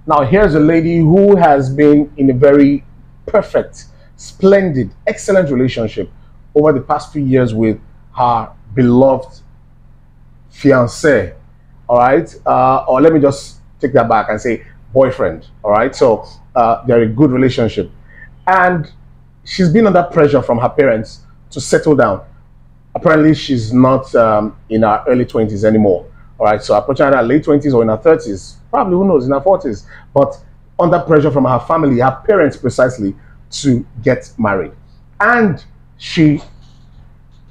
Now, here's a lady who has been in a very perfect, splendid, excellent relationship over the past few years with her beloved fiancé. All right. Or let me just take that back and say boyfriend. All right. So they're a good relationship. And she's been under pressure from her parents to settle down. Apparently, she's not in her early 20s anymore. All right, so approaching her late 20s or in her 30s, probably, who knows, in her 40s, but under pressure from her family, her parents precisely, to get married. And she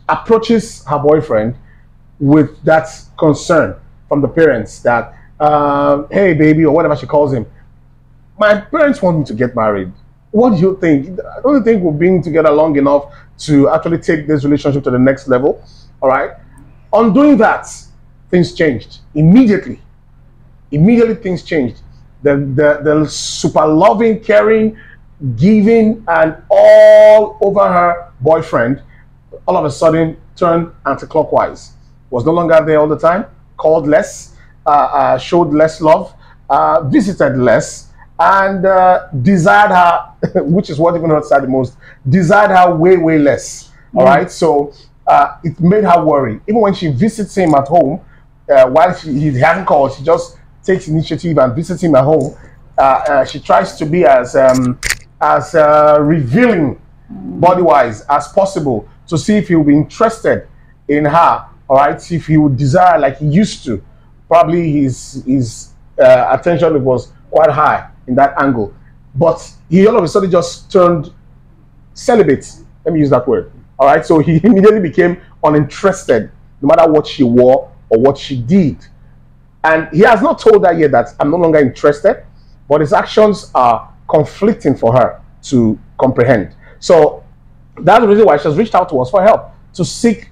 approaches her boyfriend with that concern from the parents that, hey, baby, or whatever she calls him, my parents want me to get married. What do you think? Don't you think we're being together long enough to actually take this relationship to the next level? All right. On doing that, things changed immediately. Immediately, things changed. The super loving, caring, giving, and all over her boyfriend, all of a sudden turned anti-clockwise. Was no longer there all the time. Called less, showed less love, visited less, and desired her, which is what even hurts her the most, desired her way, way less. All right. So it made her worry. Even when she visits him at home, while he hasn't called, she just takes initiative and visits him at home. She tries to be as revealing body-wise as possible to see if he will be interested in her. All right, see if he would desire like he used to. Probably his attention was quite high in that angle, but he all of a sudden just turned celibate. Let me use that word. All right, so he immediately became uninterested, no matter what she wore or what she did. And he has not told her yet that I'm no longer interested, but his actions are conflicting for her to comprehend. So that's the reason why she has reached out to us for help, to seek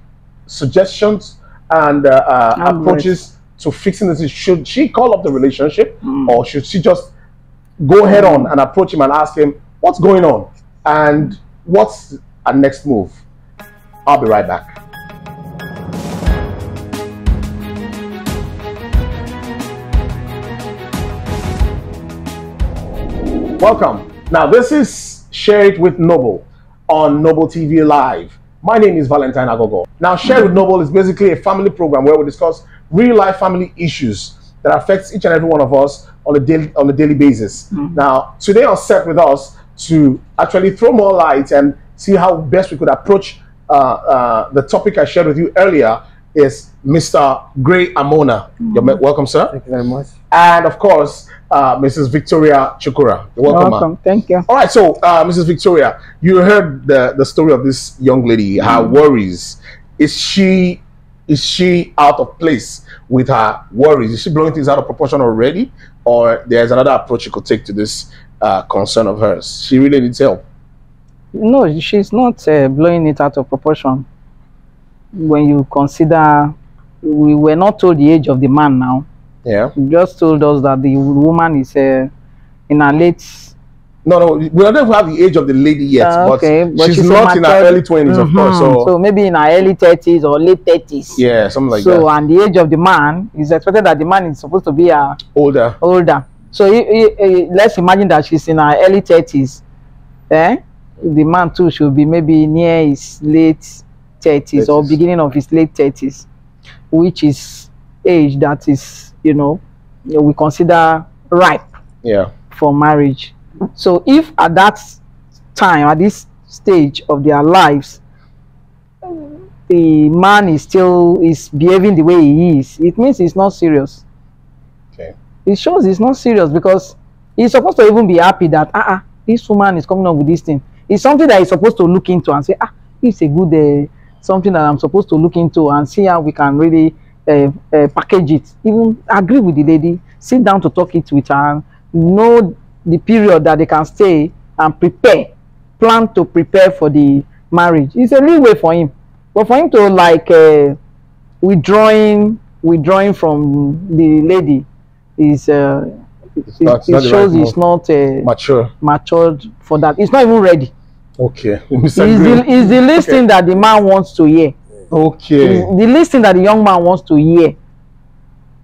suggestions and approaches to fixing this. Should she call up the relationship, or should she just go head on and approach him and ask him what's going on and what's our next move? I'll be right back. Welcome. Now, this is Share It with Noble on Noble TV Live. My name is Valentine Agogo. Now, Share It with Noble is basically a family program where we discuss real-life family issues that affects each and every one of us on a daily basis. Now, today on set with us to actually throw more light and see how best we could approach the topic I shared with you earlier is Mr. Gray Amona. You're welcome, sir. Thank you very much. And of course, Mrs. Victoria Chukura. You're welcome. Welcome. Thank you. All right, so Mrs. Victoria, you heard the story of this young lady, her worries. Is she out of place with her worries? Is she blowing things out of proportion already? Or there's another approach you could take to this concern of hers? She really needs help. No, she's not blowing it out of proportion. When you consider, we were not told the age of the man now. Yeah. You just told us that the woman is in her late... No, we don't have the age of the lady yet, okay, but she's not in her early 20s, of course. So maybe in her early 30s or late 30s. Yeah, something like that. So, and the age of the man is expected that the man is supposed to be older. So let's imagine that she's in her early 30s. The man too should be maybe near his late 30s or beginning of his late 30s, which is age that is, we consider ripe for marriage. So if at that time, at this stage of their lives, the man is behaving the way he is, it means he's not serious. Okay. It shows he's not serious, because he's supposed to even be happy that this woman is coming up with this thing. It's something that he's supposed to look into and say, it's a good something that I'm supposed to look into and see how we can really package it. Even agree with the lady, sit down to talk it with her, know the period that they can stay and plan to prepare for the marriage. It's a real way for him. But for him to like withdrawing from the lady is it shows he's not matured for that. He's not even ready. Okay. It's the least thing that the man wants to hear. Okay. It's the least thing that the young man wants to hear.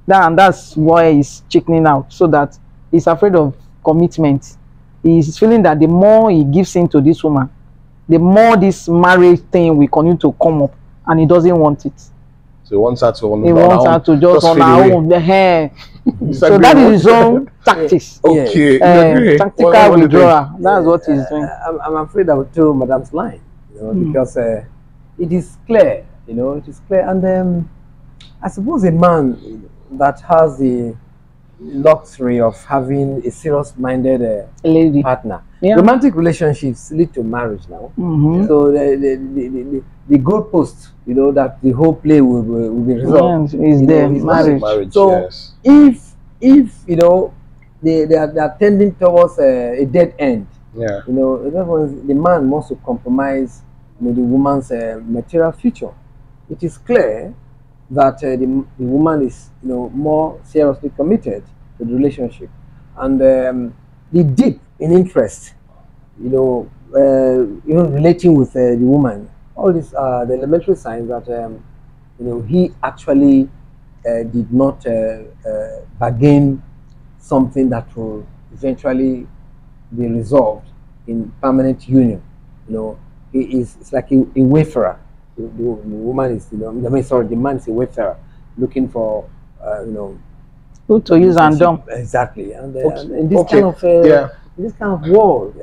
And that's why he's chickening out, so that he's afraid of commitment. He's feeling that the more he gives into this woman, the more this marriage thing will continue to come up, and he doesn't want it. So he wants her to He wants her to just on her own. So that is his own tactics. Okay. Tactical withdrawal. That's what he's doing. I'm afraid I would tell Madam's line, you know, because it is clear, you know, it is clear. And I suppose a man that has the luxury of having a serious-minded lady partner. Yeah. Romantic relationships lead to marriage now. So the goalpost, you know, that the whole play will be resolved. Is there marriage. So if you know they are tending towards a dead end, yeah, you know, the man wants to compromise, you know, the woman's material future. It is clear that the woman is, you know, more seriously committed to the relationship, and the dip in interest, you know, even relating with the woman. All these are the elementary signs that you know, he actually did not bargain something that will eventually be resolved in permanent union. You know, it's like a wayfarer. The woman is, you know, the man is a wayfarer looking for, you know, who to use and dumb. Exactly, and in this kind of in this kind of world,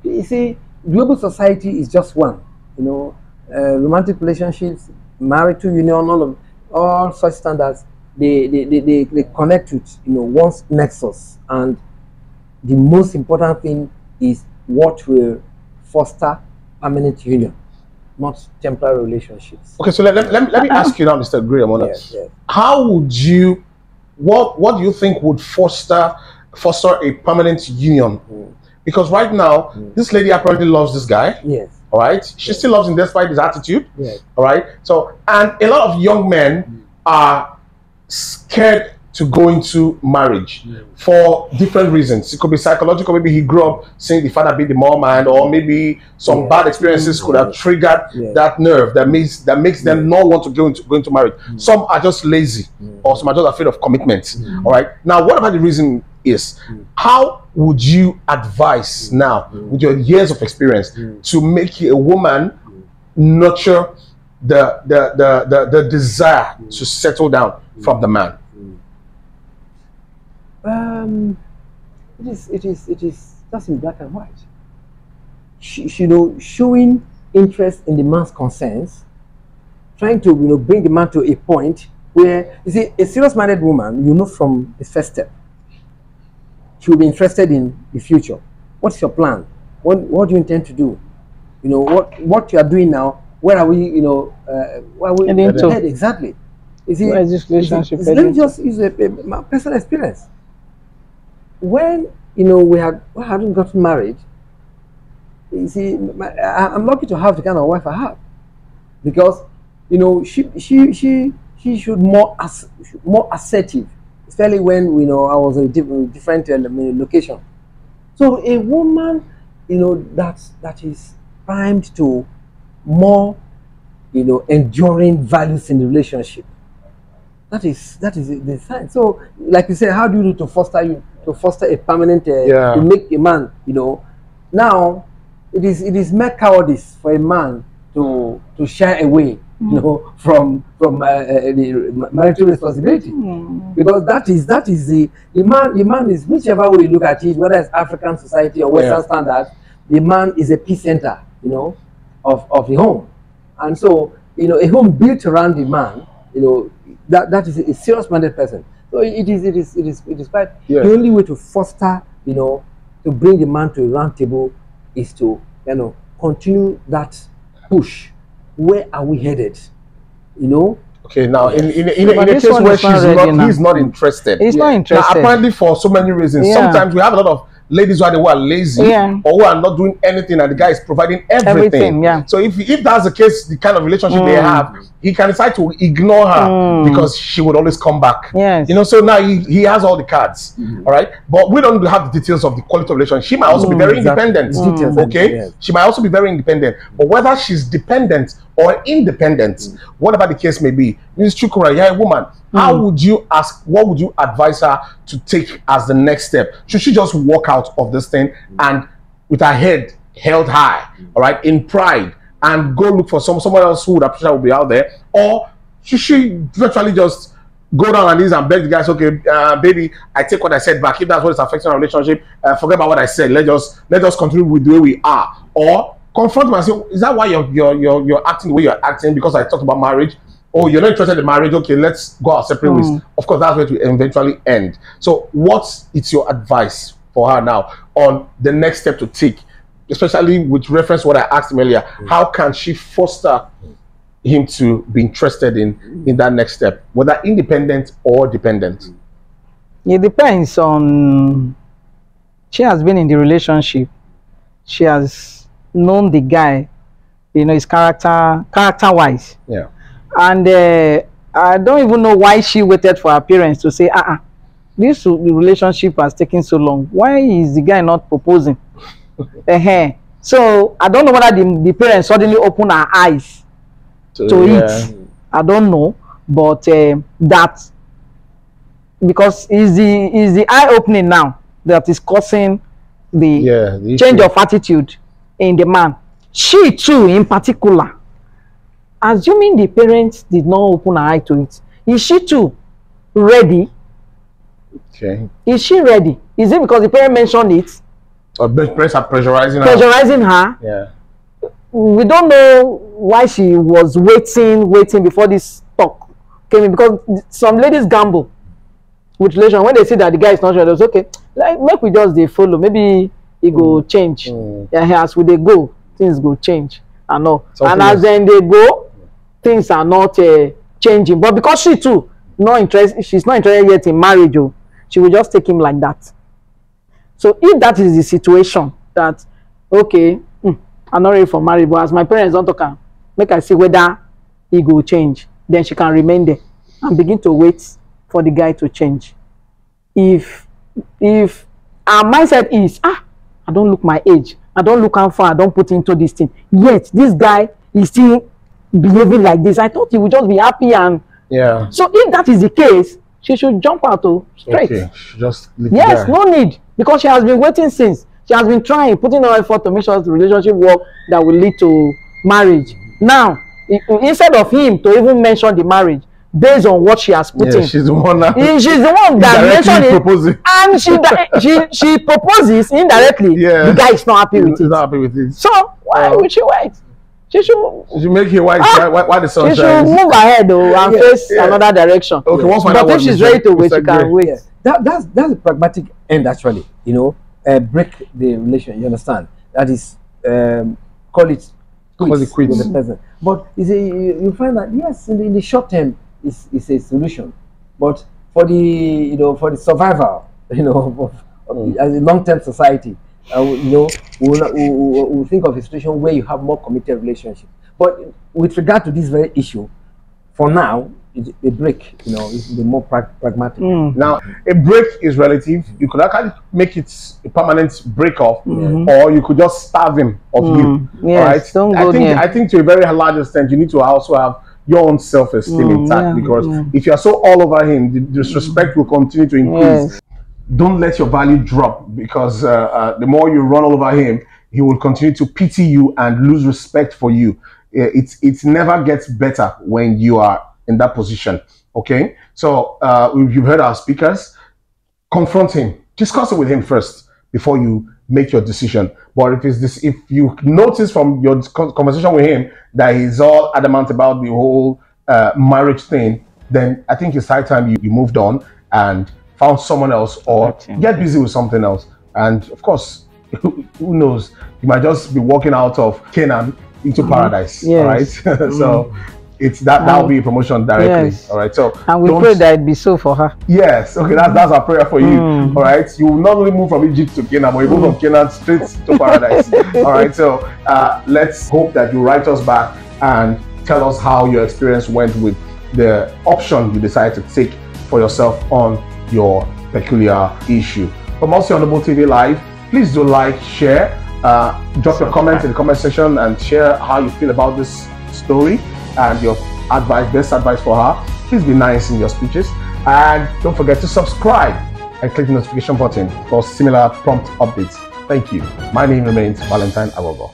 you see, global society is just one. You know, romantic relationships, married to union, all such standards, they connect with, you know, one's nexus, and the most important thing is what will foster permanent union, not temporary relationships. Okay, so let me ask you now, Mr. Gray, Yes. how would you, what do you think would foster a permanent union? Because right now, this lady apparently loves this guy. Yes. All right, she still loves him despite his attitude. Yes. All right, so, and a lot of young men are scared to go into marriage for different reasons. It could be psychological. Maybe he grew up seeing the father beat the mom, and or maybe some bad experiences could have triggered that nerve that makes them not want to go into marriage. Some are just lazy, or some are just afraid of commitment. All right. Now, whatever the reason is, how would you advise now, with your years of experience, to make a woman nurture the desire to settle down from the man? It is just in black and white. You know, showing interest in the man's concerns, trying to, you know, bring the man to a point where, you see, a serious-minded woman, you know, from the first step, she will be interested in the future. What's your plan? What do you intend to do? You know, what you are doing now. Where are we? You know, where are we headed? Exactly. You see, where is this relationship let me just use my personal experience. When, you know, we hadn't gotten married, you see, I'm lucky to have the kind of wife I have, because, you know, she should more assertive, especially when, you know, I was in a different location. So a woman, you know, that is primed to more, you know, enduring values in the relationship. That is the sign. So, like you said, how do you do to foster a permanent, to make a man, you know? Now, it is mere cowardice for a man to shy away, you know, from the marital responsibility, because that is the man is, whichever way you look at it, whether it's African society or Western standards, the man is a epicenter, you know, of the home, and so, you know, a home built around the man, you know, that is a serious-minded person. So it is quite the only way to foster, you know, to bring the man to a round table is to, you know, continue that push. Where are we headed? You know. Okay, now in a case where he's not interested. He's not interested. Now, apparently for so many reasons. Sometimes we have a lot of ladies who are lazy or who are not doing anything, and the guy is providing everything. So if that's the case, the kind of relationship they have, he can decide to ignore her because she would always come back. Yes. You know, so now he has all the cards. All right. But we don't have the details of the quality of relationship. She might also be very independent. Okay. Yes. She might also be very independent. But whether she's dependent or independent, whatever the case may be, Ms. Chukura, you're a woman. How would you ask, what would you advise her to take as the next step? Should she just walk out of this thing and with her head held high, all right, in pride, and go look for someone else who would appreciate her will be out there? Or should she virtually just go down on knees and beg the guys, okay, baby, I take what I said back. If that's what is affecting our relationship, forget about what I said. Let's just continue with the way we are. Or confront him and say, is that why you're acting the way you're acting? Because I talked about marriage. Oh, you're not interested in marriage. Okay, let's go our separate ways. Of course, that's where it will eventually end. So, what is your advice for her now on the next step to take, especially with reference to what I asked him earlier? How can she foster him to be interested in that next step, whether independent or dependent? It depends on. She has been in the relationship. She has known the guy, you know, his character-wise. Yeah. And I don't even know why she waited for her parents to say, this relationship has taken so long. Why is the guy not proposing? So I don't know whether the parents suddenly open her eyes to it. I don't know, but that, because is the eye opening now that is causing the change of attitude in the man. She too, in particular, assuming the parents did not open her eye to it, is she too ready? Okay. Is she ready? Is it because the parent mentioned it? Or parents are pressurizing her? Yeah. We don't know why she was waiting before this talk came in, because some ladies gamble with relation. When they see that the guy is not ready, it's okay. Like, make we just they follow. Maybe it go change. Yeah, as we they go, things go change and all. And as then they go, things are not changing. But because she too she's not interested yet in marriage, she will just take him like that. So if that is the situation, that okay, I'm not ready for marriage, but as my parents don't talk, make I see whether he go change, then she can remain there and begin to wait for the guy to change. If our mindset is, I don't look my age, I don't look how far I don't put into this thing, yet this guy is still behaving like this, I thought he would just be happy. And yeah. So if that is the case, she should jump out straight. Okay, she just leave yes, no need, because she has been waiting since. She has been trying, putting her effort to make sure the relationship work that will lead to marriage. Now, instead of him to even mention the marriage, based on what she has put in, she's the one that mentioned it, and she proposes indirectly. Yeah. The guy is not happy with it. He's not happy with it. So why would she wait? She should make it why the sun shines. She should move ahead and face another direction. Okay, but if she's ready to wait, she can wait. Yeah. That's the pragmatic end, actually. You know, break the relation. You understand? That is, call it quits with the person. But you find that yes, in the short term, it's a solution. But for the survival, as a long-term society, we'll think of a situation where you have more committed relationship. But with regard to this very issue, for now, a break, is the more pragmatic. Now, a break is relative. You could actually make it a permanent break off, or you could just starve him of you. Yes, all right? I think to a very large extent, you need to also have your own self-esteem intact, because if you're so all over him, the disrespect will continue to increase. Yes. Don't let your value drop, because the more you run all over him, he will continue to pity you and lose respect for you. It never gets better when you are in that position. Okay, so you've heard our speakers. Confront him, discuss it with him first before you make your decision. But if you notice from your conversation with him that he's all adamant about the whole marriage thing, then I think it's high time you moved on and found someone else, or get busy with something else. And of course, who knows, you might just be walking out of Canaan into paradise. All right. So it's that'll be a promotion directly. Yes. All right. So and we pray that it be so for her. Yes. Okay. That's our prayer for you. All right. You will not only move from Egypt to Canaan, but you move from Canaan straight to paradise. All right. So let's hope that you write us back and tell us how your experience went with the option you decided to take for yourself on your peculiar issue. From Multi Honorable TV Live, please do like, share, drop your comments in the comment section and share how you feel about this story and your advice, best advice for her. Please be nice in your speeches, and don't forget to subscribe and click the notification button for similar prompt updates. Thank you. My name remains Valentine Agogo.